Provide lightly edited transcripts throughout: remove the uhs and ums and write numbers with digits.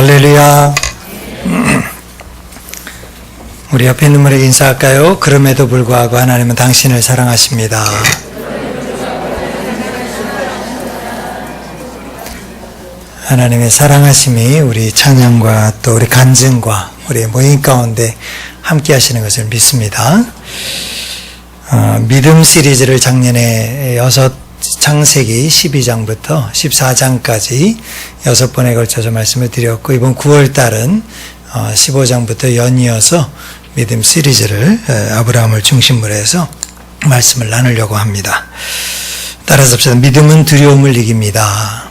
할렐루야. 우리 옆에 있는 분에게 인사할까요? 그럼에도 불구하고 하나님은 당신을 사랑하십니다. 하나님의 사랑하심이 우리 찬양과 또 우리 간증과 우리 모임 가운데 함께 하시는 것을 믿습니다. 믿음 시리즈를 작년에 창세기 12장부터 14장까지 6번에 걸쳐서 말씀을 드렸고, 이번 9월달은 15장부터 연이어서 믿음 시리즈를 아브라함을 중심으로 해서 말씀을 나누려고 합니다. 따라서 합시다. 믿음은 두려움을 이깁니다.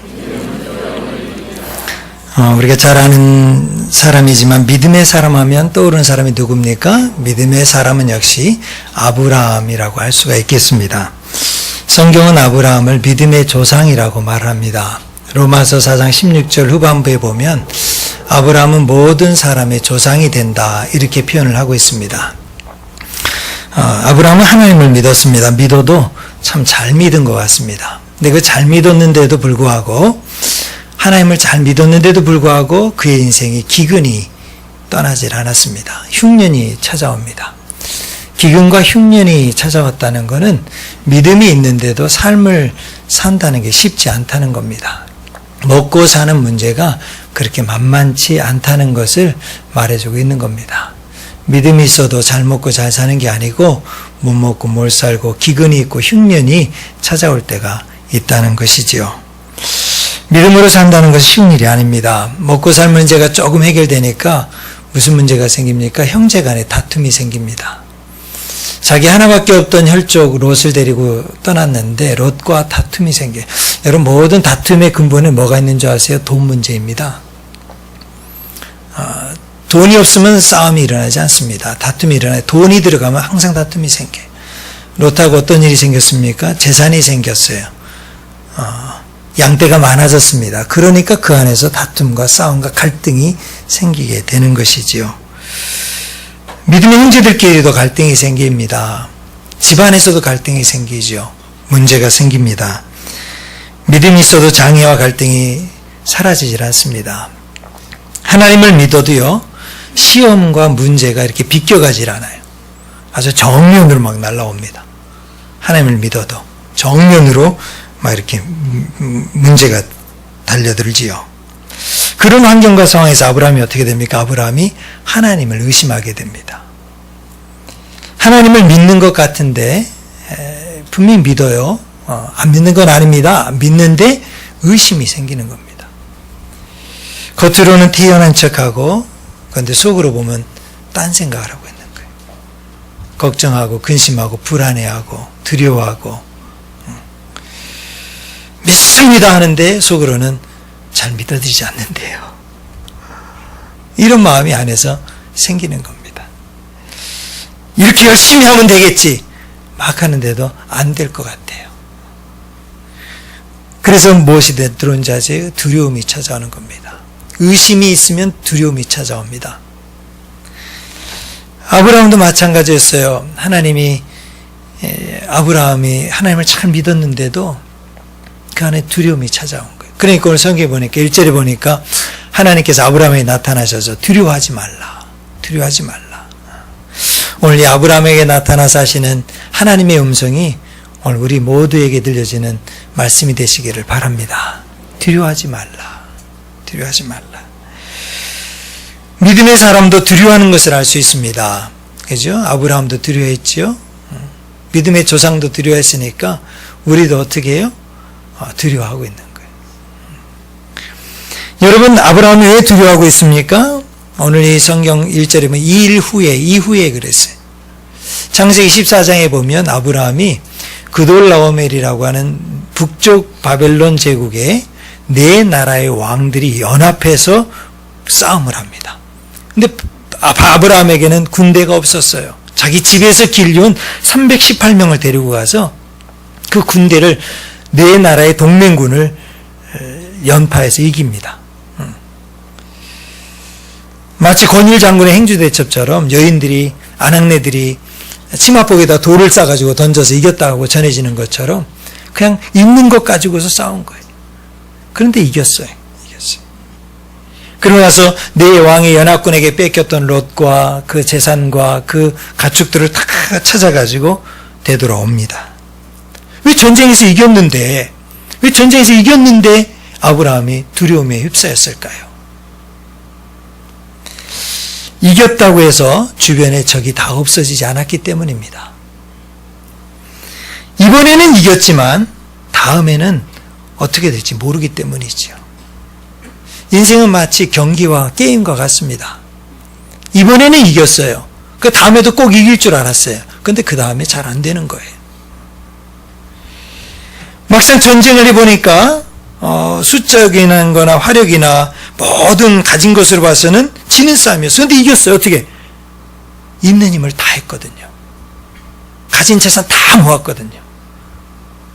우리가 잘 아는 사람이지만 믿음의 사람 하면 떠오르는 사람이 누굽니까? 믿음의 사람은 역시 아브라함이라고 할 수가 있겠습니다. 성경은 아브라함을 믿음의 조상이라고 말합니다. 로마서 4장 16절 후반부에 보면 아브라함은 모든 사람의 조상이 된다, 이렇게 표현을 하고 있습니다. 아브라함은 하나님을 믿었습니다. 믿어도 참 잘 믿은 것 같습니다. 근데 그 잘 믿었는데도 불구하고, 하나님을 잘 믿었는데도 불구하고 그의 인생이 기근이 떠나질 않았습니다. 흉년이 찾아옵니다. 기근과 흉년이 찾아왔다는 것은 믿음이 있는데도 삶을 산다는 게 쉽지 않다는 겁니다. 먹고 사는 문제가 그렇게 만만치 않다는 것을 말해주고 있는 겁니다. 믿음이 있어도 잘 먹고 잘 사는 게 아니고 못 먹고 못 살고 기근이 있고 흉년이 찾아올 때가 있다는 것이지요. 믿음으로 산다는 것은 쉬운 일이 아닙니다. 먹고 살 문제가 조금 해결되니까 무슨 문제가 생깁니까? 형제 간에 다툼이 생깁니다. 자기 하나밖에 없던 혈족 롯을 데리고 떠났는데 롯과 다툼이 생겨요. 여러분, 모든 다툼의 근본에 뭐가 있는 줄 아세요? 돈 문제입니다. 돈이 없으면 싸움이 일어나지 않습니다. 다툼이 일어나요. 돈이 들어가면 항상 다툼이 생겨요. 롯하고 어떤 일이 생겼습니까? 재산이 생겼어요. 양떼가 많아졌습니다. 그러니까 그 안에서 다툼과 싸움과 갈등이 생기게 되는 것이지요. 믿음의 형제들끼리도 갈등이 생깁니다. 집안에서도 갈등이 생기죠. 문제가 생깁니다. 믿음이 있어도 장애와 갈등이 사라지질 않습니다. 하나님을 믿어도요, 시험과 문제가 이렇게 비껴가질 않아요. 아주 정면으로 막 날라옵니다. 하나님을 믿어도 정면으로 막 이렇게 문제가 달려들지요. 그런 환경과 상황에서 아브라함이 어떻게 됩니까? 아브라함이 하나님을 의심하게 됩니다. 하나님을 믿는 것 같은데 분명히 믿어요. 안 믿는 건 아닙니다. 믿는데 의심이 생기는 겁니다. 겉으로는 태연한 척하고, 그런데 속으로 보면 딴 생각을 하고 있는 거예요. 걱정하고 근심하고 불안해하고 두려워하고, 믿습니다 하는데 속으로는 잘 믿어지지 않는데요. 이런 마음이 안에서 생기는 겁니다. 이렇게 열심히 하면 되겠지 막 하는데도 안 될 것 같아요. 그래서 무엇이 들어온지 아세요? 두려움이 찾아오는 겁니다. 의심이 있으면 두려움이 찾아옵니다. 아브라함도 마찬가지였어요. 아브라함이 하나님을 잘 믿었는데도 그 안에 두려움이 찾아온 거예요. 그러니까 오늘 성경에 보니까 1절에 보니까 하나님께서 아브라함에게 나타나셔서 두려워하지 말라. 두려워하지 말라. 오늘 이 아브라함에게 나타나서 하시는 하나님의 음성이 오늘 우리 모두에게 들려지는 말씀이 되시기를 바랍니다. 두려워하지 말라. 두려워하지 말라. 믿음의 사람도 두려워하는 것을 알 수 있습니다. 그죠? 아브라함도 두려워했지요. 믿음의 조상도 두려워했으니까 우리도 어떻게 해요? 두려워하고 있는 거예요. 여러분, 아브라함이 왜 두려워하고 있습니까? 오늘 이 성경 1절에 보면 이후에 그랬어요. 창세기 14장에 보면 아브라함이 그돌라오멜이라고 하는 북쪽 바벨론 제국의 4나라의 왕들이 연합해서 싸움을 합니다. 근데 아브라함에게는 군대가 없었어요. 자기 집에서 길러온 318명을 데리고 가서 그 군대를 4나라의 동맹군을 연파해서 이깁니다. 마치 권율 장군의 행주대첩처럼 여인들이, 아낙네들이 치마폭에다 돌을 싸가지고 던져서 이겼다고 전해지는 것처럼 그냥 있는 것 가지고서 싸운 거예요. 그런데 이겼어요. 그러고 나서 네 왕의 연합군에게 뺏겼던 롯과 그 재산과 그 가축들을 다 찾아가지고 되돌아옵니다. 왜 전쟁에서 이겼는데 아브라함이 두려움에 휩싸였을까요? 이겼다고 해서 주변에 적이 다 없어지지 않았기 때문입니다. 이번에는 이겼지만 다음에는 어떻게 될지 모르기 때문이죠. 인생은 마치 경기와 게임과 같습니다. 이번에는 이겼어요. 그 다음에도 꼭 이길 줄 알았어요. 근데 그 다음에 잘 안 되는 거예요. 막상 전쟁을 해보니까 숫자적인 거나 화력이나 모든 가진 것으로 봐서는 지는 싸움이었어요. 근데 이겼어요. 어떻게? 있는 힘을 다 했거든요. 가진 재산 다 모았거든요.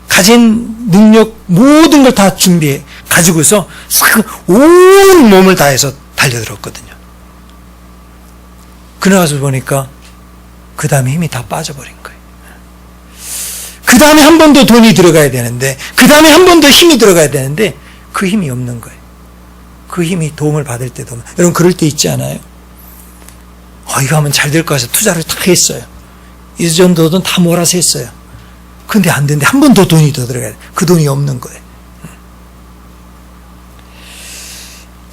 가진 능력 모든 걸 다 준비해 가지고서 온 몸을 다해서 달려들었거든요. 그러나서 보니까 그 다음에 힘이 다 빠져버린 거예요. 그 다음에 한 번 더 돈이 들어가야 되는데, 그 다음에 한 번 더 힘이 들어가야 되는데 그 힘이 없는 거예요. 그 힘이 도움을 받을 때도. 여러분 그럴 때 있지 않아요? 이거 하면 잘 될 것 같아서 투자를 다 했어요. 이 정도 돈 다 몰아서 했어요. 근데 안 되는데 한 번 더 돈이 더 들어가야 돼. 그 돈이 없는 거예요.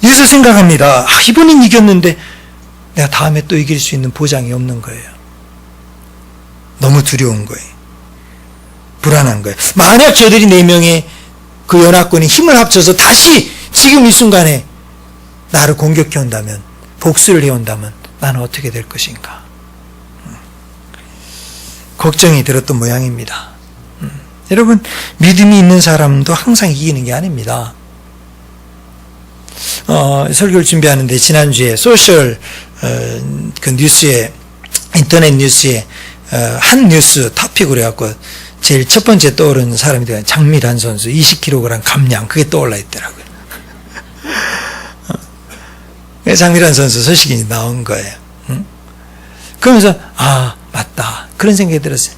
그래서 생각합니다. 이번엔 이겼는데 내가 다음에 또 이길 수 있는 보장이 없는 거예요. 너무 두려운 거예요. 불안한 거예요. 만약 저들이 4명의 그 연합군이 힘을 합쳐서 다시 지금 이 순간에 나를 공격해 온다면, 복수를 해온다면 나는 어떻게 될 것인가? 걱정이 들었던 모양입니다. 여러분, 믿음이 있는 사람도 항상 이기는 게 아닙니다. 설교를 준비하는데 지난주에 소셜 그 뉴스에, 인터넷 뉴스에 한 뉴스 토픽으로 해갖고 제일 첫 번째 떠오르는 사람이 되는 장미란 선수 20kg 감량, 그게 떠올라 있더라고요. 장미란 선수 소식이 나온 거예요. 그러면서 맞다, 그런 생각이 들었어요.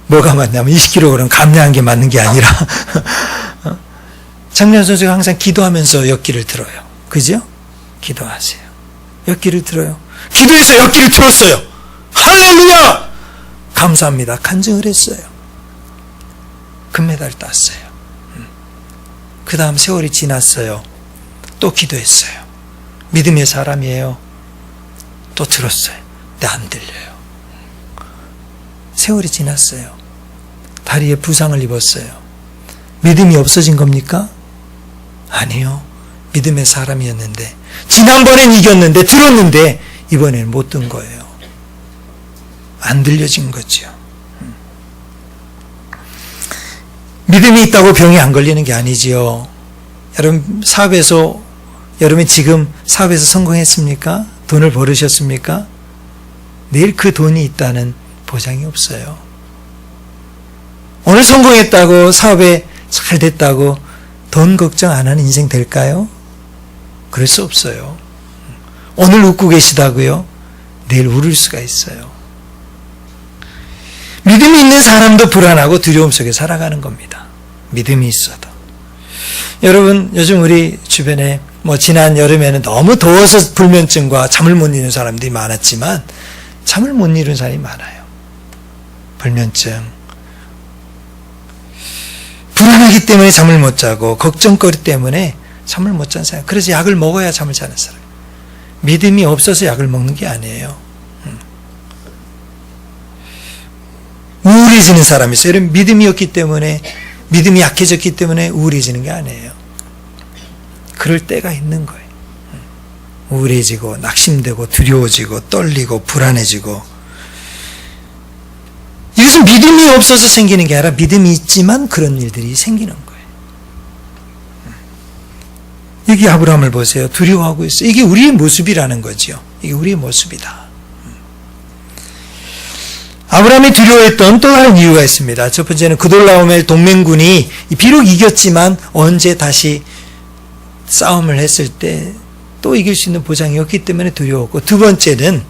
뭐가 맞냐면 20kg 감량한 게 맞는 게 아니라 장미란 선수가 항상 기도하면서 엿기를 들어요. 그죠? 기도하세요. 엿기를 들어요. 기도해서 엿기를 들었어요. 할렐루야! 감사합니다. 간증을 했어요. 금메달 땄어요. 그 다음 세월이 지났어요. 또 기도했어요. 믿음의 사람이에요. 또 들었어요. 근데 안 들려요. 세월이 지났어요. 다리에 부상을 입었어요. 믿음이 없어진 겁니까? 아니요. 믿음의 사람이었는데, 지난번엔 이겼는데, 들었는데 이번에는 못 든 거예요. 안 들려진 거죠. 믿음이 있다고 병이 안 걸리는 게 아니지요. 여러분, 여러분 지금 사업에서 성공했습니까? 돈을 벌으셨습니까? 내일 그 돈이 있다는 보장이 없어요. 오늘 성공했다고, 사업에 잘 됐다고 돈 걱정 안 하는 인생 될까요? 그럴 수 없어요. 오늘 웃고 계시다고요? 내일 울을 수가 있어요. 믿음이 있는 사람도 불안하고 두려움 속에 살아가는 겁니다. 믿음이 있어도. 여러분, 요즘 우리 주변에 지난 여름에는 너무 더워서 불면증과 잠을 못 이루는 사람들이 많았지만 잠을 못 이루는 사람이 많아요. 불면증. 불안하기 때문에 잠을 못 자고 걱정거리 때문에 잠을 못 자는 사람. 그래서 약을 먹어야 잠을 자는 사람. 믿음이 없어서 약을 먹는 게 아니에요. 우울해지는 사람이 있어요. 여러분, 믿음이 없기 때문에, 믿음이 약해졌기 때문에 우울해지는 게 아니에요. 그럴 때가 있는 거예요. 우울해지고, 낙심되고, 두려워지고, 떨리고, 불안해지고. 이것은 믿음이 없어서 생기는 게 아니라 믿음이 있지만 그런 일들이 생기는 거예요. 여기 아브라함을 보세요. 두려워하고 있어요. 이게 우리의 모습이라는 거죠. 이게 우리의 모습이다. 아브라함이 두려워했던 또 다른 이유가 있습니다. 첫 번째는 그돌라오멜 동맹군이 비록 이겼지만 언제 다시 싸움을 했을 때 또 이길 수 있는 보장이 없기 때문에 두려웠고, 두 번째는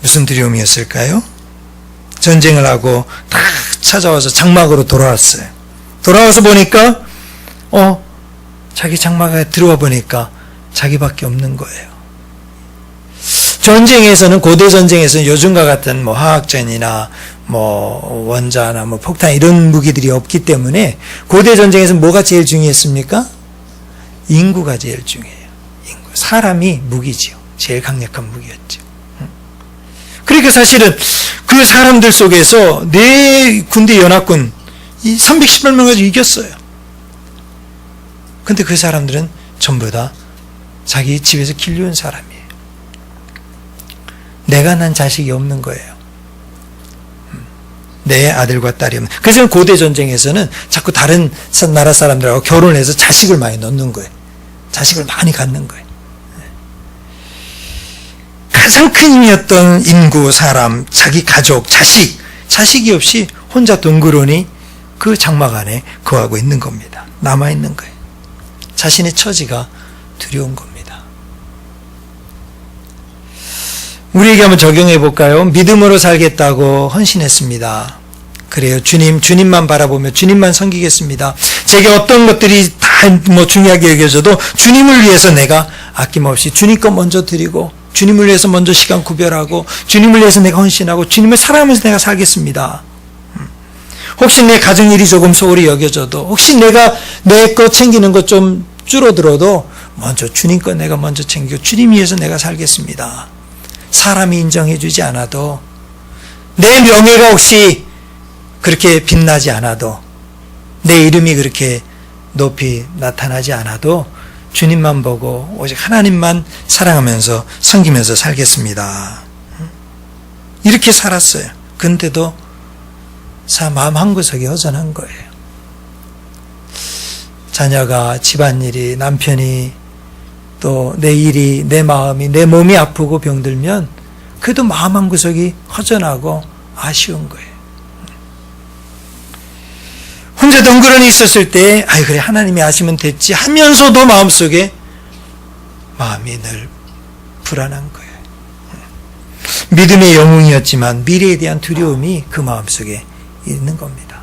무슨 두려움이었을까요? 전쟁을 하고 다 찾아와서 장막으로 돌아왔어요. 돌아와서 보니까 자기 장막에 들어와 보니까 자기밖에 없는 거예요. 전쟁에서는, 고대 전쟁에서는 요즘과 같은 뭐 화학전이나 뭐 원자나 뭐 폭탄 이런 무기들이 없기 때문에 고대 전쟁에서는 뭐가 제일 중요했습니까? 인구가 제일 중요해요. 인구. 사람이 무기지요. 제일 강력한 무기였죠. 그러니까 사실은 그 사람들 속에서 네 군대 연합군 318명 가지고 이겼어요. 근데 그 사람들은 전부 다 자기 집에서 길러온 사람이에요. 내가 난 자식이 없는 거예요. 내 아들과 딸이 없는. 그래서 고대 전쟁에서는 자꾸 다른 나라 사람들하고 결혼을 해서 자식을 많이 넣는 거예요. 자식을 많이 갖는 거예요. 가장 큰 힘이었던 인구, 사람, 자기 가족, 자식이 없이 혼자 덩그러니 그 장막 안에 거하고 있는 겁니다. 남아있는 거예요. 자신의 처지가 두려운 겁니다. 우리에게 한번 적용해 볼까요? 믿음으로 살겠다고 헌신했습니다. 그래요. 주님만 바라보며 주님만 섬기겠습니다. 제게 어떤 것들이 다 뭐 중요하게 여겨져도 주님을 위해서 내가 아낌없이 주님 것 먼저 드리고, 주님을 위해서 먼저 시간 구별하고, 주님을 위해서 내가 헌신하고, 주님을 사랑하면서 내가 살겠습니다. 혹시 내 가정일이 조금 소홀히 여겨져도, 혹시 내가 내 거 챙기는 것 좀 줄어들어도 먼저 주님 거 내가 먼저 챙기고 주님 위해서 내가 살겠습니다. 사람이 인정해 주지 않아도, 내 명예가 혹시 그렇게 빛나지 않아도, 내 이름이 그렇게 높이 나타나지 않아도 주님만 보고 오직 하나님만 사랑하면서 섬기면서 살겠습니다. 이렇게 살았어요. 근데도 마음 한구석이 허전한 거예요. 자녀가, 집안일이, 남편이, 또 내 일이, 내 마음이, 내 몸이 아프고 병들면 그래도 마음 한구석이 허전하고 아쉬운 거예요. 혼자 덩그러니 있었을 때, 아이 그래 하나님이 아시면 됐지 하면서도 마음속에 마음이 늘 불안한 거예요. 믿음의 영웅이었지만 미래에 대한 두려움이 그 마음속에 있는 겁니다.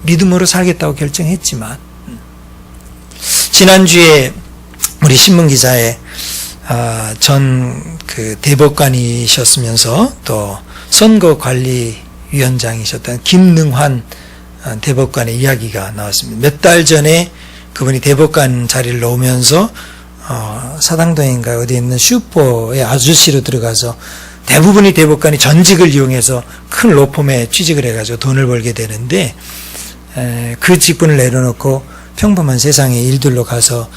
믿음으로 살겠다고 결정했지만, 지난주에 우리 신문기자의 전 그 대법관이셨으면서 또 선거관리위원장이셨던 김능환 대법관의 이야기가 나왔습니다. 몇 달 전에 그분이 대법관 자리를 놓으면서 사당동인가 어디에 있는 슈퍼의 아저씨로 들어가서, 대부분의 대법관이 전직을 이용해서 큰 로펌에 취직을 해가지고 돈을 벌게 되는데, 그 직분을 내려놓고 평범한 세상의 일들로 가서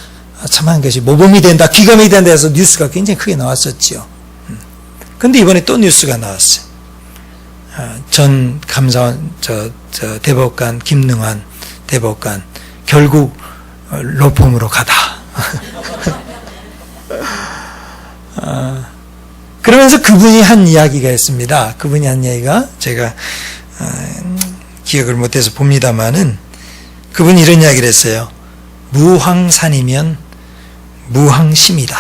참한 것이 모범이 된다, 귀감이 된다 해서 뉴스가 굉장히 크게 나왔었죠. 근데 이번에 또 뉴스가 나왔어요. 전 감사원 대법관 김능환 대법관 결국 로펌으로 가다. 그러면서 그분이 한 이야기가 있습니다. 그분이 한 이야기가 제가 기억을 못해서 봅니다만은, 그분이 이런 이야기를 했어요. 무황산이면 무황심이다.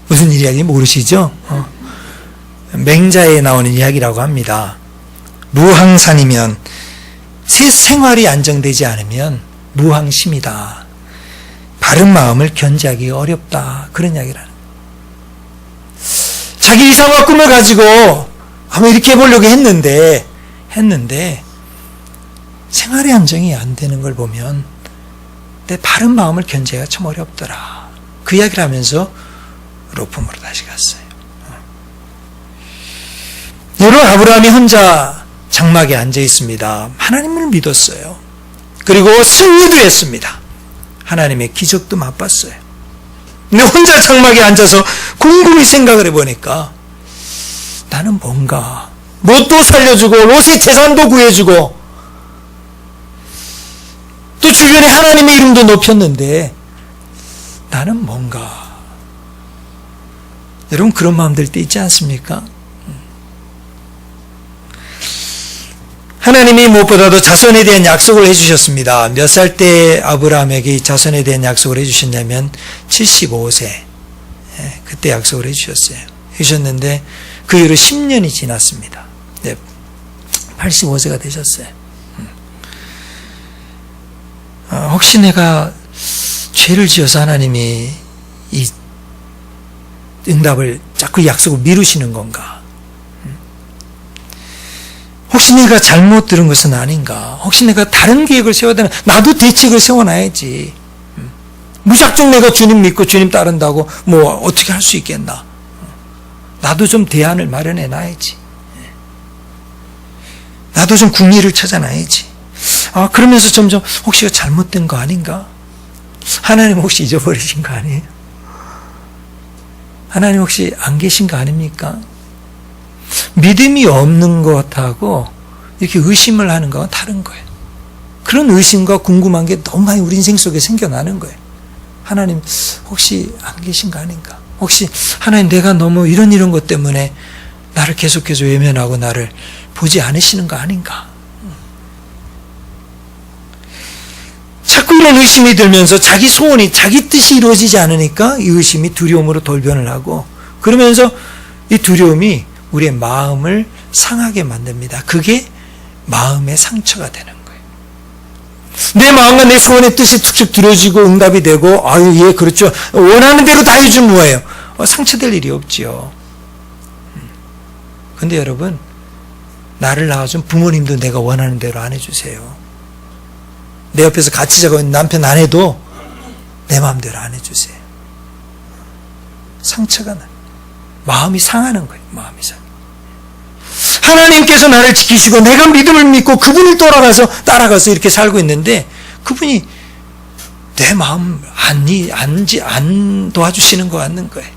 무슨 이야기인지 모르시죠? 맹자에 나오는 이야기라고 합니다. 무황산이면, 생활이 안정되지 않으면 무황심이다. 바른 마음을 견지하기 어렵다. 그런 이야기를 하는 거예요. 자기 이상과 꿈을 가지고 한번 이렇게 해보려고 했는데 생활의 안정이 안 되는 걸 보면 내 바른 마음을 견제하기가 참 어렵더라. 그 이야기를 하면서 로펌으로 다시 갔어요. 여러분, 아브라함이 혼자 장막에 앉아 있습니다. 하나님을 믿었어요. 그리고 승리도 했습니다. 하나님의 기적도 맛봤어요. 근데 혼자 장막에 앉아서 곰곰이 생각을 해보니까, 나는 뭔가, 롯도 살려주고 롯의 재산도 구해주고 또 주변에 하나님의 이름도 높였는데 나는 뭔가, 여러분 그런 마음들 때 있지 않습니까? 하나님이 무엇보다도 자손에 대한 약속을 해주셨습니다. 몇 살 때 아브라함에게 이 자손에 대한 약속을 해주셨냐면 75세. 그때 약속을 해주셨는데 그 이후로 10년이 지났습니다. 85세가 되셨어요. 혹시 내가 죄를 지어서 하나님이 이 응답을 자꾸 약속을 미루시는 건가? 혹시 내가 잘못 들은 것은 아닌가? 혹시 내가 다른 계획을 세워야 되나? 나도 대책을 세워놔야지. 무작정 내가 주님 믿고 주님 따른다고 뭐 어떻게 할 수 있겠나? 나도 좀 대안을 마련해 놔야지. 나도 좀 궁리를 찾아놔야지. 그러면서 점점 혹시 잘못된 거 아닌가? 하나님 혹시 잊어버리신 거 아니에요? 하나님 혹시 안 계신 거 아닙니까? 믿음이 없는 것하고 이렇게 의심을 하는 거와 다른 거예요. 그런 의심과 궁금한 게 너무 많이 우리 인생 속에 생겨나는 거예요. 하나님 혹시 안 계신 거 아닌가? 혹시 하나님 내가 너무 이런 것 때문에 나를 계속해서 외면하고 나를 보지 않으시는 거 아닌가? 자꾸 이런 의심이 들면서 자기 소원이 자기 뜻이 이루어지지 않으니까 이 의심이 두려움으로 돌변을 하고, 그러면서 이 두려움이 우리의 마음을 상하게 만듭니다. 그게 마음의 상처가 되는 거예요. 내 마음과 내 소원의 뜻이 툭툭 들어지고 응답이 되고, 예, 그렇죠. 원하는 대로 다 해주면 뭐예요? 상처될 일이 없지요. 근데 여러분, 나를 낳아준 부모님도 내가 원하는 대로 안 해주세요. 내 옆에서 같이 자고 있는 남편 안 해도 내 마음대로 안 해주세요. 상처가 나. 마음이 상하는 거예요. 마음이 상해. 하나님께서 나를 지키시고 내가 믿음을 믿고 그분을 따라가서 이렇게 살고 있는데 그분이 내 마음 안 도와주시는 것 같는 거예요.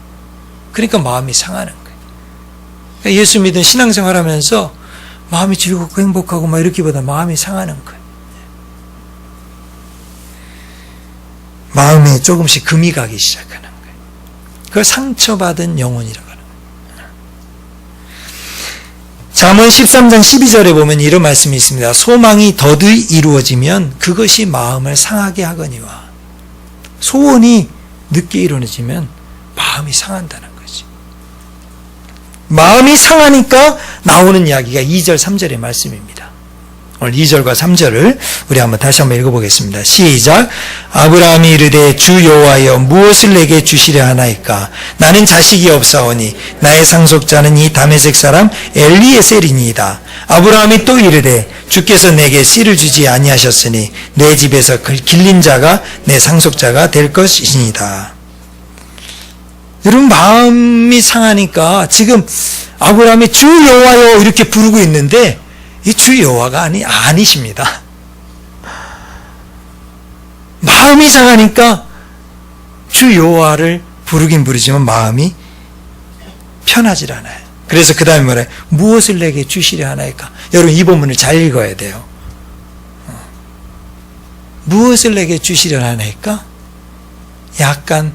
그러니까 마음이 상하는 거예요. 그러니까 예수 믿은 신앙생활 하면서 마음이 즐겁고 행복하고 막 이렇게보다 마음이 상하는 거예요. 마음에 조금씩 금이 가기 시작하는 거예요. 그걸 상처받은 영혼이라고 하는 거예요. 잠언 13장 12절에 보면 이런 말씀이 있습니다. 소망이 더디 이루어지면 그것이 마음을 상하게 하거니와. 소원이 늦게 이루어지면 마음이 상한다는 거지. 마음이 상하니까 나오는 이야기가 2절 3절의 말씀입니다. 오늘 2절과 3절을 우리 다시 한번 읽어보겠습니다. 시작. 아브라함이 이르되 주 여호와여 무엇을 내게 주시려 하나이까? 나는 자식이 없사오니 나의 상속자는 이 다메섹 사람 엘리에셀이니이다. 아브라함이 또 이르되 주께서 내게 씨를 주지 아니하셨으니 내 집에서 길린 자가 내 상속자가 될 것이니이다. 여러분, 마음이 상하니까 지금 아브라함이 주 여호와여 이렇게 부르고 있는데 이 주 여호와가 아니십니다. 마음이 상하니까 주 여호와를 부르긴 부르지만 마음이 편하질 않아요. 그래서 그 다음에 뭐래? 무엇을 내게 주시려 하나이까? 여러분, 이 본문을 잘 읽어야 돼요. 무엇을 내게 주시려 하나이까? 약간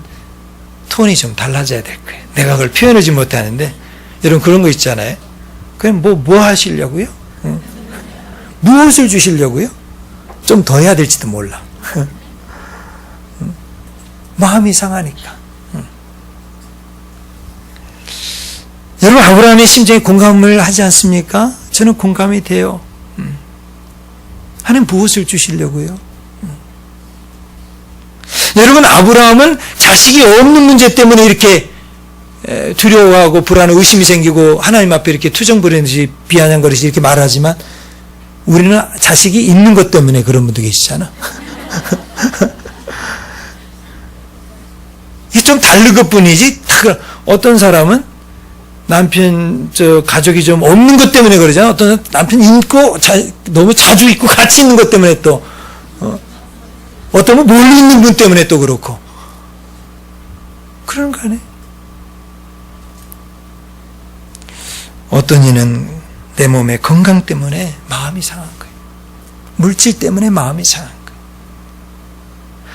톤이 좀 달라져야 될 거예요. 내가 그걸 표현하지 못하는데, 여러분 그런 거 있잖아요. 그럼 뭐 하시려고요? 무엇을 주시려고요? 좀 더 해야 될지도 몰라. 마음이 상하니까. 여러분, 아브라함의 심정에 공감을 하지 않습니까? 저는 공감이 돼요. 하나님 무엇을 주시려고요? 여러분, 아브라함은 자식이 없는 문제 때문에 이렇게 두려워하고 불안하고 의심이 생기고 하나님 앞에 이렇게 투정 부리듯이 비아냥거리듯이 이렇게 말하지만 우리는 자식이 있는 것 때문에 그런 분도 계시잖아. 이게 좀 다른 것 뿐이지. 어떤 사람은 남편, 가족이 좀 없는 것 때문에 그러잖아. 어떤 남편 있고, 너무 자주 있고 같이 있는 것 때문에 또, 어떤 분 멀리 있는 분 때문에 또 그렇고. 그런 거 아니에요? 어떤 이는 내 몸의 건강 때문에 마음이 상한 거예요. 물질 때문에 마음이 상한 거예요.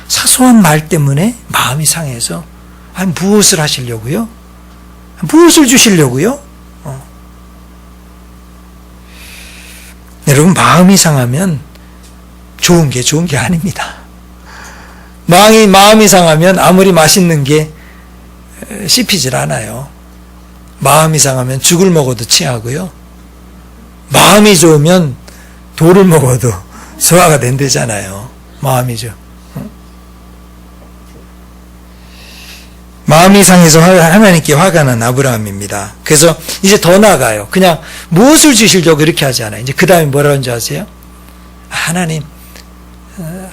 사소한 말 때문에 마음이 상해서 무엇을 하시려고요? 무엇을 주시려고요? 여러분, 마음이 상하면 좋은 게 아닙니다. 마음이 상하면 아무리 맛있는 게 씹히질 않아요. 마음이 상하면 죽을 먹어도 취하고요. 마음이 좋으면 돌을 먹어도 소화가 된대잖아요. 마음이죠. 마음이 상해서 하나님께 화가 난 아브라함입니다. 그래서 이제 더 나아가요. 그냥 무엇을 주시려고 이렇게 하지 않아요. 이제 그 다음에 뭐라고 하는지 아세요? 하나님,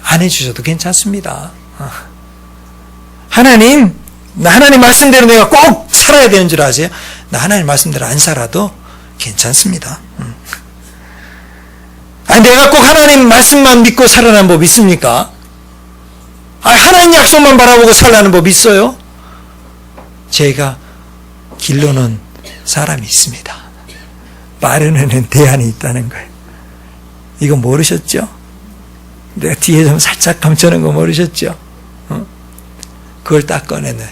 안 해주셔도 괜찮습니다. 하나님 말씀대로 내가 꼭 살아야 되는 줄 아세요? 나 하나님 말씀대로 안 살아도 괜찮습니다. 아니, 내가 꼭 하나님 말씀만 믿고 살아나는 법 있습니까? 하나님 약속만 바라보고 살라는 법 있어요? 제가 길러놓은 사람이 있습니다. 마련해낸 대안이 있다는 거예요. 이거 모르셨죠? 내가 뒤에 좀 살짝 감춰놓은 거 모르셨죠? 그걸 딱 꺼내는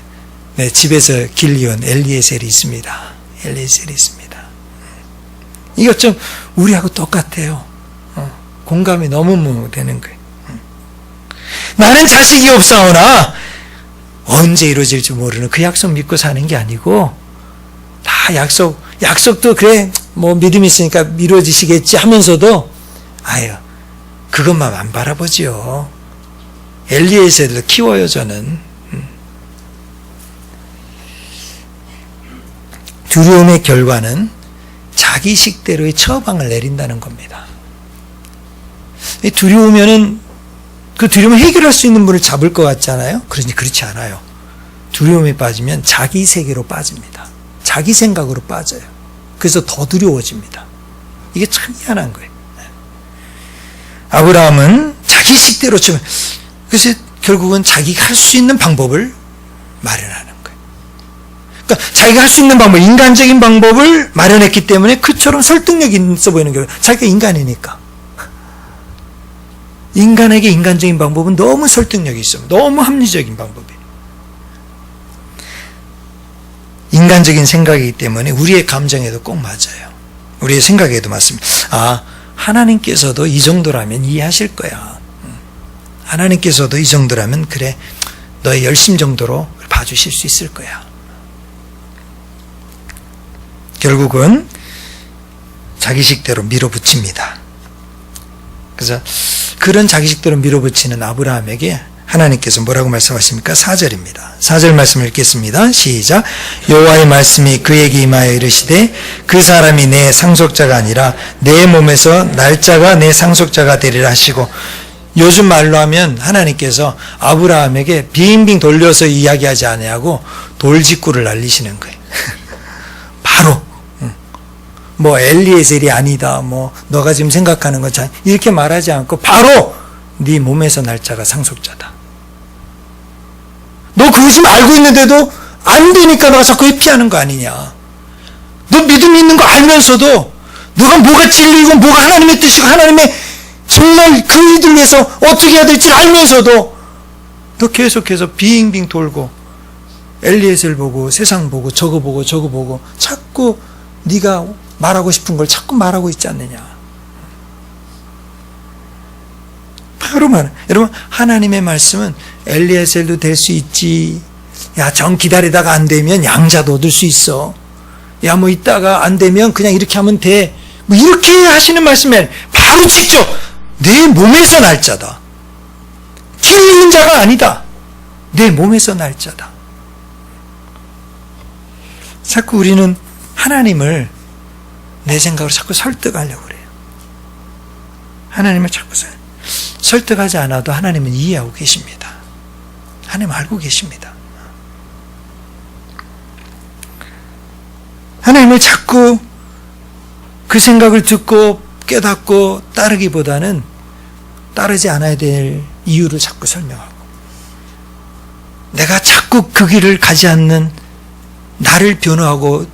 내 집에서 길리온 엘리에셀이 있습니다. 엘리에셀이 있습니다. 이것 좀 우리하고 똑같아요. 공감이 너무 되는 거예요. 나는 자식이 없사오나 언제 이루어질지 모르는 그 약속 믿고 사는 게 아니고, 다 약속도 그래 뭐 믿음이 있으니까 이루어지시겠지 하면서도 그것만 안 바라보지요. 엘리에셀도 키워요. 저는 두려움의 결과는 자기 식대로의 처방을 내린다는 겁니다. 두려우면은 그 두려움을 해결할 수 있는 분을 잡을 것 같잖아요. 그러니 그렇지 않아요. 두려움에 빠지면 자기 세계로 빠집니다. 자기 생각으로 빠져요. 그래서 더 두려워집니다. 이게 참 희한한 거예요. 아브라함은 자기 식대로 그래서 결국은 자기가 할 수 있는 방법을 마련하는 거예요. 그러니까 자기가 할 수 있는 방법, 인간적인 방법을 마련했기 때문에 그처럼 설득력이 있어 보이는 거예요. 자기가 인간이니까. 인간에게 인간적인 방법은 너무 설득력이 있어요. 너무 합리적인 방법이에요. 인간적인 생각이기 때문에 우리의 감정에도 꼭 맞아요. 우리의 생각에도 맞습니다. 하나님께서도 이 정도라면 이해하실 거야. 하나님께서도 이 정도라면 그래, 너의 열심 정도로 봐주실 수 있을 거야. 결국은 자기식대로 밀어붙입니다. 그래서 그런 자기식대로 밀어붙이는 아브라함에게 하나님께서 뭐라고 말씀하십니까? 4절입니다. 4절 말씀을 읽겠습니다. 시작. 여호와의 말씀이 그에게 임하여 이르시되 그 사람이 내 상속자가 아니라 내 몸에서 날짜가 내 상속자가 되리라 하시고, 요즘 말로 하면 하나님께서 아브라함에게 빙빙 돌려서 이야기하지 아니하고 돌직구를 날리시는 거예요. 바로 뭐 엘리에셀이 아니다, 뭐 너가 지금 생각하는 것 이렇게 말하지 않고 바로 네 몸에서 날짜가 상속자다. 너 그거 지금 알고 있는데도 안 되니까 너가 자꾸 회피하는 거 아니냐. 너 믿음 있는 거 알면서도 너가 뭐가 진리고 뭐가 하나님의 뜻이고 하나님의 정말 그 일들 위해서 어떻게 해야 될지 알면서도 너 계속해서 빙빙 돌고 엘리에셀 보고 세상 보고 저거 보고 자꾸 네가 말하고 싶은 걸 자꾸 말하고 있지 않느냐. 바로 여러분, 하나님의 말씀은 엘리에셀도 될 수 있지. 야, 정 기다리다가 안 되면 양자도 얻을 수 있어. 야, 뭐 이따가 안 되면 그냥 이렇게 하면 돼. 뭐 이렇게 하시는 말씀에 바로 직접 내 몸에서 날짜다. 길리는 자가 아니다. 내 몸에서 날짜다. 자꾸 우리는 하나님을 내 생각으로 자꾸 설득하려고 그래요. 하나님을 자꾸 설득하지 않아도 하나님은 이해하고 계십니다. 하나님 알고 계십니다. 하나님을 자꾸 그 생각을 듣고 깨닫고 따르기보다는 따르지 않아야 될 이유를 자꾸 설명하고, 내가 자꾸 그 길을 가지 않는 나를 변호하고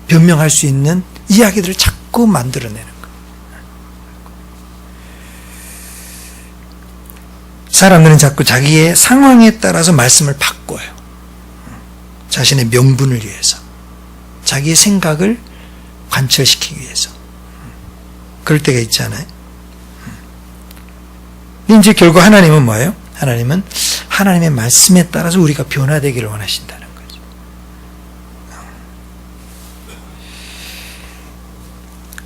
변명할 수 있는 이야기들을 자꾸 만들어내는 거예요. 사람들은 자꾸 자기의 상황에 따라서 말씀을 바꿔요. 자신의 명분을 위해서, 자기의 생각을 관철시키기 위해서. 그럴 때가 있잖아요. 이제 결국 하나님은 뭐예요? 하나님은 하나님의 말씀에 따라서 우리가 변화되기를 원하신다는 거죠.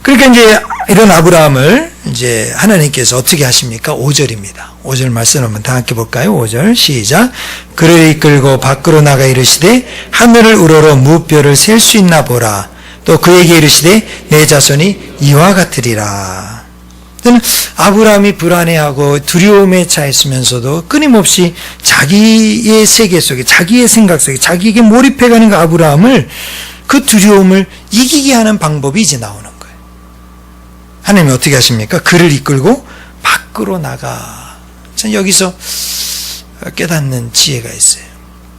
그러니까 이제 이런 아브라함을 이제 하나님께서 어떻게 하십니까? 5절입니다. 5절 말씀 한번 다 함께 볼까요? 5절 시작. 그를 이끌고 밖으로 나가 이르시되 하늘을 우러러 무뼈를 셀 수 있나 보라. 또 그에게 이르시되 내 자손이 이와 같으리라. 아브라함이 불안해하고 두려움에 차 있으면서도 끊임없이 자기의 세계 속에, 자기의 생각 속에, 자기에게 몰입해가는 그 아브라함을, 그 두려움을 이기게 하는 방법이 이제 나오는 거예요. 하나님이 어떻게 하십니까? 그를 이끌고 밖으로 나가. 전 여기서 깨닫는 지혜가 있어요.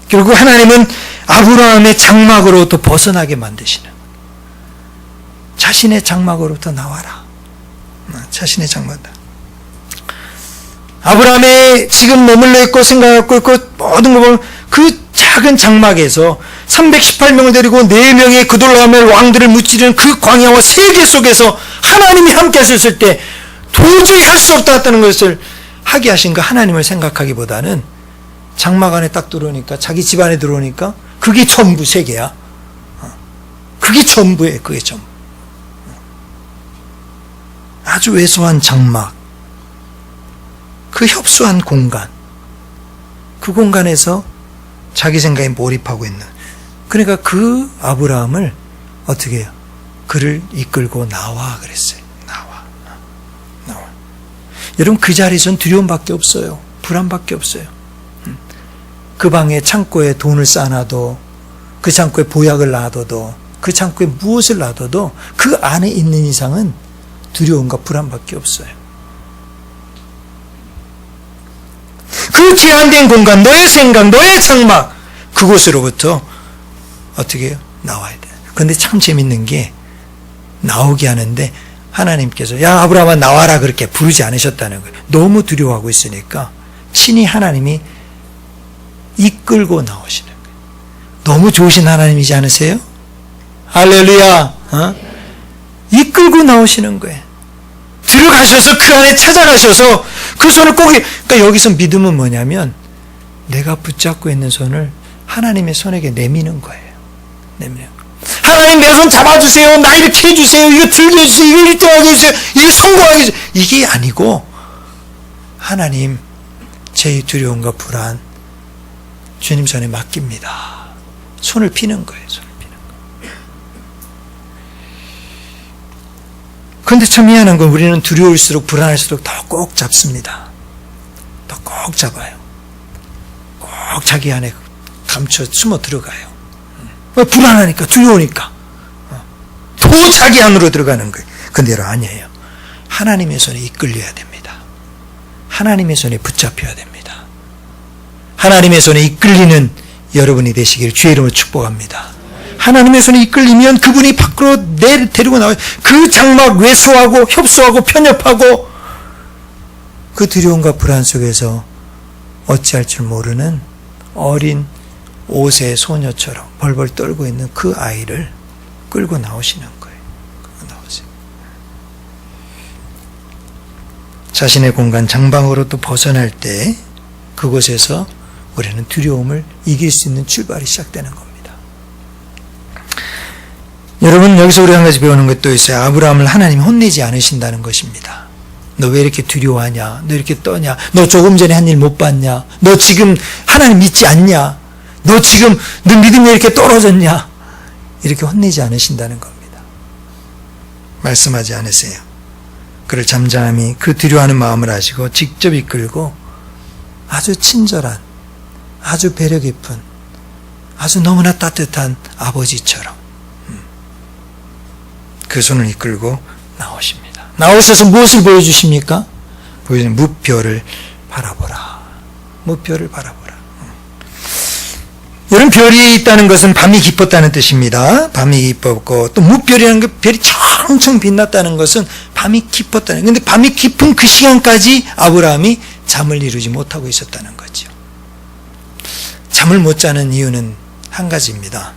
결국 하나님은 아브라함의 장막으로부터 벗어나게 만드시는, 자신의 장막으로부터 나와라. 자신의 장막이다. 아브라함의 지금 머물러 있고 생각하고 있고 모든 거 보면 그 작은 장막에서 318명을 데리고 4명의 그돌라오멜 왕들을 무찌르는 그 광야와 세계 속에서 하나님이 함께 하셨을 때 도저히 할 수 없다는 것을 하게 하신 그 하나님을 생각하기보다는 장막 안에 딱 들어오니까, 자기 집 안에 들어오니까 그게 전부 세계야. 그게 전부예요. 그게 전부. 아주 왜소한 장막, 그 협소한 공간, 그 공간에서 자기 생각에 몰입하고 있는, 그러니까 그 아브라함을 어떻게 해요? 그를 이끌고 나와 그랬어요. 나와. 여러분, 그 자리에선 두려움밖에 없어요. 불안밖에 없어요. 그 방에 창고에 돈을 쌓아놔도, 그 창고에 보약을 놔둬도, 그 창고에 무엇을 놔둬도 그 안에 있는 이상은 두려움과 불안밖에 없어요. 그 제한된 공간, 너의 생각, 너의 장막, 그곳으로부터 어떻게 해요? 나와야 돼요. 그런데 참 재밌는 게, 나오게 하는데 하나님께서 야 아브라함아 나와라 그렇게 부르지 않으셨다는 거예요. 너무 두려워하고 있으니까 친히 하나님이 이끌고 나오시는 거예요. 너무 좋으신 하나님이지 않으세요? 할렐루야. 이끌고 나오시는 거예요. 들어가셔서 그 안에 찾아가셔서 그 손을 꼭, 그러니까 여기서 믿음은 뭐냐면 내가 붙잡고 있는 손을 하나님의 손에게 내미는 거예요. 내미는 거. 하나님 내 손 잡아주세요. 나 이렇게 해주세요. 이거 들게 해주세요. 이거 1등하게 해주세요. 이거 성공하게 해주세요. 이게 아니고 하나님 제 두려움과 불안 주님 손에 맡깁니다. 손을 피는 거예요. 손을 피는 거. 그런데 참 미안한 건 우리는 두려울수록 불안할수록 더 꼭 잡습니다. 더 꼭 잡아요. 꼭 자기 안에 감춰 숨어 들어가요. 불안하니까, 두려우니까 더 자기 안으로 들어가는 거예요. 근데 여러분 아니에요. 하나님의 손에 이끌려야 됩니다. 하나님의 손에 붙잡혀야 됩니다. 하나님의 손에 이끌리는 여러분이 되시길 주의 이름으로 축복합니다. 하나님의 손에 이끌리면 그분이 밖으로 데리고 나와요. 그 장막 왜소하고 협소하고 편협하고 그 두려움과 불안 속에서 어찌할 줄 모르는 어린 5세 소녀처럼 벌벌 떨고 있는 그 아이를 끌고 나오시는 거예요. 끌고 나오세요. 자신의 공간 장방으로 또 벗어날 때 그곳에서 우리는 두려움을 이길 수 있는 출발이 시작되는 겁니다. 여러분 여기서 우리 한 가지 배우는 것도 있어요. 아브라함을 하나님이 혼내지 않으신다는 것입니다. 너 왜 이렇게 두려워하냐? 너 이렇게 떠냐? 너 조금 전에 한 일 못 봤냐? 너 지금 하나님 믿지 않냐? 너 지금 너 믿음이 이렇게 떨어졌냐? 이렇게 혼내지 않으신다는 겁니다. 말씀하지 않으세요. 그를 잠잠히 그 두려워하는 마음을 아시고 직접 이끌고 아주 친절한, 아주 배려 깊은, 아주 너무나 따뜻한 아버지처럼 그 손을 이끌고 나오십니다. 나오셔서 무엇을 보여주십니까? 보여주는 무뼈를 바라보라. 무뼈를 바라보라. 이런 별이 있다는 것은 밤이 깊었다는 뜻입니다. 밤이 깊었고 또 무별이라는 게 별이 청청 빛났다는 것은 밤이 깊었다는. 근데 밤이 깊은 그 시간까지 아브라함이 잠을 이루지 못하고 있었다는 거죠. 잠을 못 자는 이유는 한 가지입니다.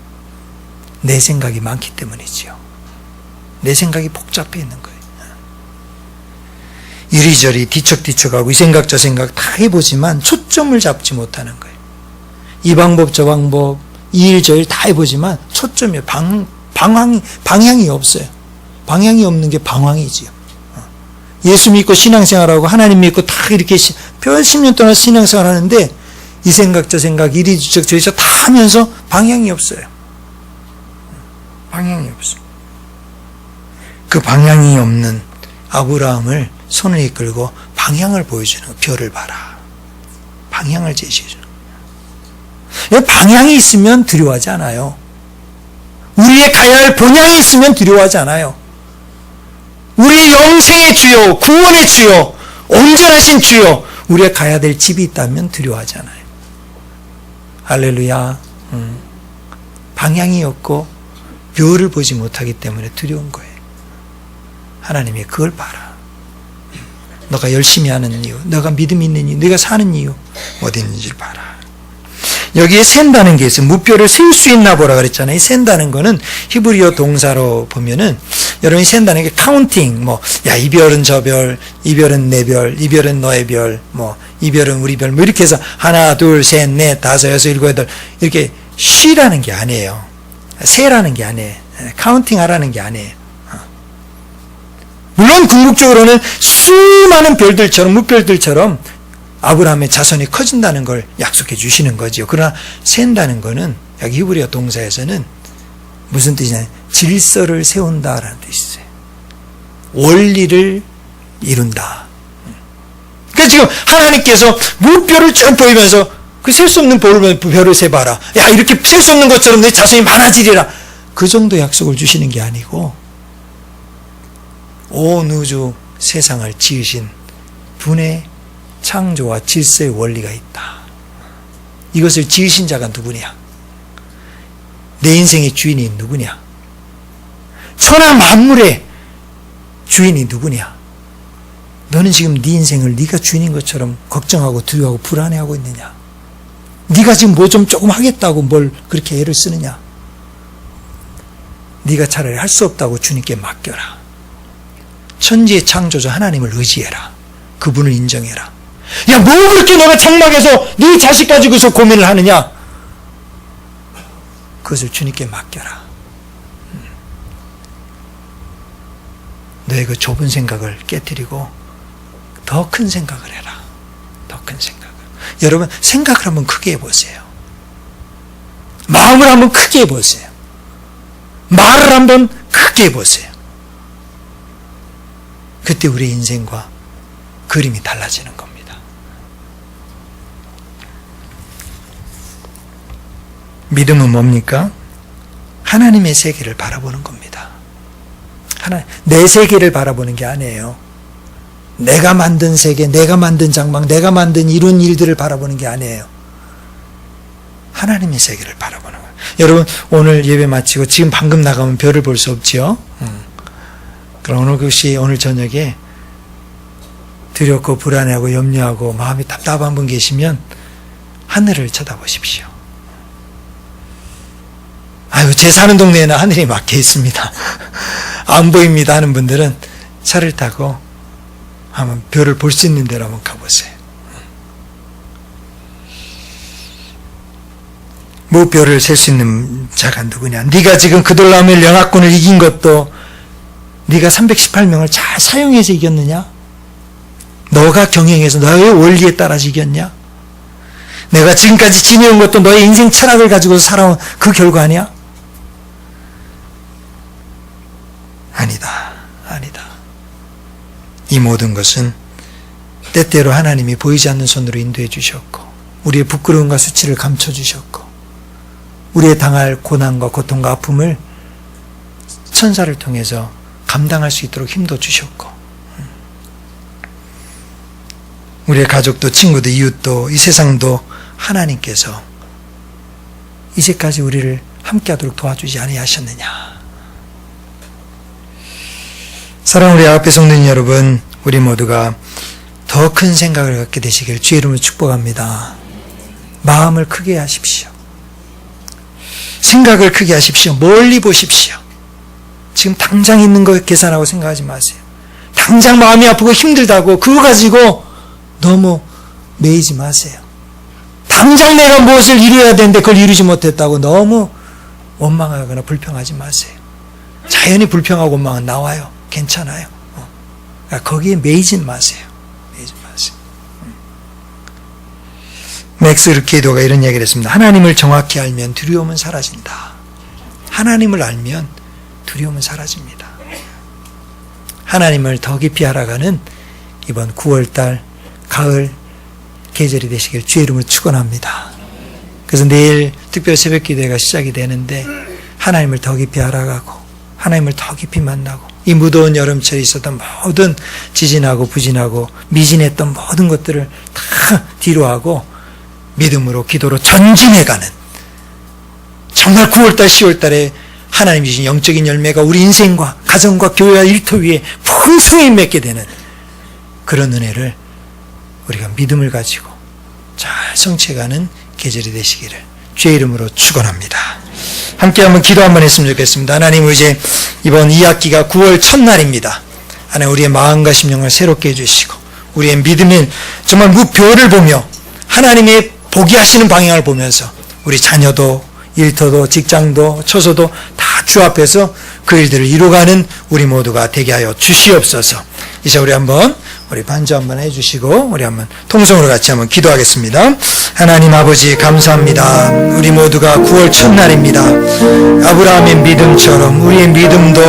내 생각이 많기 때문이지요. 내 생각이 복잡해 있는 거예요. 이리저리 뒤척뒤척하고 이 생각 저 생각 다 해보지만 초점을 잡지 못하는 거예요. 이 방법 저 방법 이 일 저 일 다 해보지만 초점이 방향이 없어요. 방향이 없는 게 방황이지요. 예수 믿고 신앙생활하고 하나님 믿고 다 이렇게 몇십 년 동안 신앙생활 하는데 이 생각 저 생각 이리저리 저리서 다 하면서 방향이 없어요. 방향이 없어요. 그 방향이 없는 아브라함을 손을 이끌고 방향을 보여주는 별을 봐라. 방향을 제시해주는 거예요. 방향이 있으면 두려워하지 않아요. 우리의 가야 할 본향이 있으면 두려워하지 않아요. 우리의 영생의 주요, 구원의 주요, 온전하신 주요, 우리가 가야 될 집이 있다면 두려워하지 않아요. 할렐루야. 방향이 없고 별을 보지 못하기 때문에 두려운 거예요. 하나님이 그걸 봐라. 너가 열심히 하는 이유, 너가 믿음 있는 이유, 너가 사는 이유 어디 있는지를 봐라. 여기에 샌다는 게 있어요. 무뼈를 세울 수 있나 보라 그랬잖아요. 이 샌다는 거는 히브리어 동사로 보면은 여러분이 샌다는 게 카운팅, 야, 이 별은 저 별, 이 별은 내 별, 이 별은 너의 별, 이 별은 우리 별, 이렇게 해서 하나, 둘, 셋, 넷, 다섯, 여섯, 일곱, 여덟, 이렇게 쉬라는 게 아니에요. 세라는 게 아니에요. 카운팅 하라는 게 아니에요. 물론 궁극적으로는 수많은 별들처럼, 무별들처럼 아브라함의 자손이 커진다는 걸 약속해 주시는 거죠. 그러나 샌다는 거는 여기 히브리어 동사에서는 무슨 뜻이냐? 질서를 세운다라는 뜻이 있어요. 원리를 이룬다. 그러니까 지금 하나님께서 무별을 쭉 보이면서 그 셀 수 없는 별을 세봐라. 야, 이렇게 셀 수 없는 것처럼 내 자손이 많아지리라. 그 정도 약속을 주시는 게 아니고 온 우주 세상을 지으신 분의 창조와 질서의 원리가 있다. 이것을 지으신 자가 누구냐? 내 인생의 주인이 누구냐? 천하 만물의 주인이 누구냐? 너는 지금 네 인생을 네가 주인인 것처럼 걱정하고 두려워하고 불안해하고 있느냐? 네가 지금 뭐 좀 조금 하겠다고 뭘 그렇게 애를 쓰느냐? 네가 차라리 할 수 없다고 주님께 맡겨라. 천지의 창조주 하나님을 의지해라. 그분을 인정해라. 야, 뭐 그렇게 너가 장막에서 네 자식 가지고서 고민을 하느냐? 그것을 주님께 맡겨라. 너의 그 좁은 생각을 깨뜨리고 더 큰 생각을 해라. 더 큰 생각을. 여러분, 생각을 한번 크게 해보세요. 마음을 한번 크게 해보세요. 말을 한번 크게 해보세요. 그때 우리의 인생과 그림이 달라지는 겁니다. 믿음은 뭡니까? 하나님의 세계를 바라보는 겁니다. 내 세계를 바라보는 게 아니에요. 내가 만든 세계, 내가 만든 장막, 내가 만든 이룬 일들을 바라보는 게 아니에요. 하나님의 세계를 바라보는 거예요. 여러분, 오늘 예배 마치고 지금 방금 나가면 별을 볼 수 없지요? 그럼 오늘 저녁에 두렵고 불안해하고 염려하고 마음이 답답한 분 계시면 하늘을 쳐다보십시오. 아유, 제 사는 동네에는 하늘이 막혀 있습니다. 안 보입니다 하는 분들은 차를 타고 한번 별을 볼 수 있는 데로 한번 가보세요. 무별을 셀 수 있는 자가 누구냐? 네가 지금 그돌라오멜 영합군을 이긴 것도 네가 318명을 잘 사용해서 이겼느냐? 너가 경영해서 너의 원리에 따라서 이겼냐? 내가 지금까지 지내온 것도 너의 인생 철학을 가지고 살아온 그 결과 아니야? 아니다. 아니다. 이 모든 것은 때때로 하나님이 보이지 않는 손으로 인도해 주셨고 우리의 부끄러움과 수치를 감춰 주셨고 우리의 당할 고난과 고통과 아픔을 천사를 통해서 감당할 수 있도록 힘도 주셨고 우리의 가족도 친구도 이웃도 이 세상도 하나님께서 이제까지 우리를 함께하도록 도와주지 아니하셨느냐. 사랑하는 우리 앞에 성도님 여러분, 우리 모두가 더 큰 생각을 갖게 되시길 주의 이름으로 축복합니다. 마음을 크게 하십시오. 생각을 크게 하십시오. 멀리 보십시오. 지금 당장 있는 거 계산하고 생각하지 마세요. 당장 마음이 아프고 힘들다고 그거 가지고 너무 매이지 마세요. 당장 내가 무엇을 이루어야 되는데 그걸 이루지 못했다고 너무 원망하거나 불평하지 마세요. 자연히 불평하고 원망은 나와요. 괜찮아요. 그러니까 거기에 매이진 마세요. 매이진 마세요. 맥스 루케이도가 이런 이야기를 했습니다. 하나님을 정확히 알면 두려움은 사라진다. 하나님을 알면 두려움은 사라집니다. 하나님을 더 깊이 알아가는 이번 9월달 가을 계절이 되시길 주의 이름으로 축원합니다. 그래서 내일 특별 새벽 기도회가 시작이 되는데 하나님을 더 깊이 알아가고 하나님을 더 깊이 만나고 이 무더운 여름철에 있었던 모든 지진하고 부진하고 미진했던 모든 것들을 다 뒤로하고 믿음으로 기도로 전진해가는 정말 9월달 10월달에 하나님 주신 영적인 열매가 우리 인생과 가정과 교회와 일터 위에 풍성히 맺게 되는 그런 은혜를 우리가 믿음을 가지고 잘 성취해가는 계절이 되시기를 주의 이름으로 축원합니다. 함께 한번 기도 한번 했으면 좋겠습니다. 하나님, 이제 이번 2학기가 9월 첫날입니다. 하나님, 우리의 마음과 심령을 새롭게 해주시고 우리의 믿음의 정말 무표를 보며 하나님의 보게 하시는 방향을 보면서 우리 자녀도 일터도 직장도 처소도 다 주 앞에서 그 일들을 이루어가는 우리 모두가 되게 하여 주시옵소서. 이제 우리 한번 우리 반주 한번 해주시고 우리 한번 통성으로 같이 한번 기도하겠습니다. 하나님 아버지 감사합니다. 우리 모두가 9월 첫날입니다. 아브라함의 믿음처럼 우리의 믿음도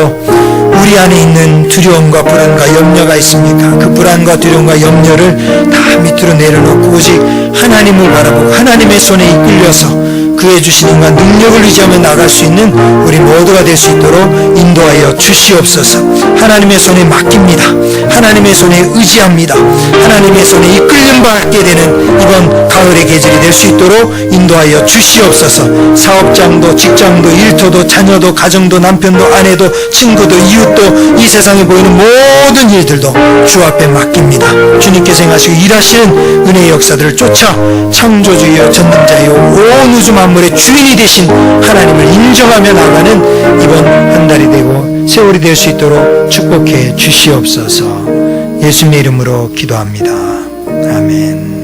우리 안에 있는 두려움과 불안과 염려가 있습니까? 그 불안과 두려움과 염려를 다 밑으로 내려놓고 오직 하나님을 바라보고 하나님의 손에 이끌려서 그의 주신 인간 능력을 의지하며 나갈 수 있는 우리 모두가 될 수 있도록 인도하여 주시옵소서. 하나님의 손에 맡깁니다. 하나님의 손에 의지합니다. 하나님의 손에 이끌림 받게 되는 이번 가을의 계절이 될 수 있도록 인도하여 주시옵소서. 사업장도 직장도 일터도 자녀도 가정도 남편도 아내도 친구도 이웃도 이 세상에 보이는 모든 일들도 주 앞에 맡깁니다. 주님께서 행하시고 일하시는 은혜의 역사들을 쫓아 창조주여 전능자여 온 우주 만물의 주인이 되신 하나님을 인정하며 나가는 이번 한 달이 되고 세월이 될 수 있도록 축복해 주시옵소서. 예수님의 이름으로 기도합니다. 아멘.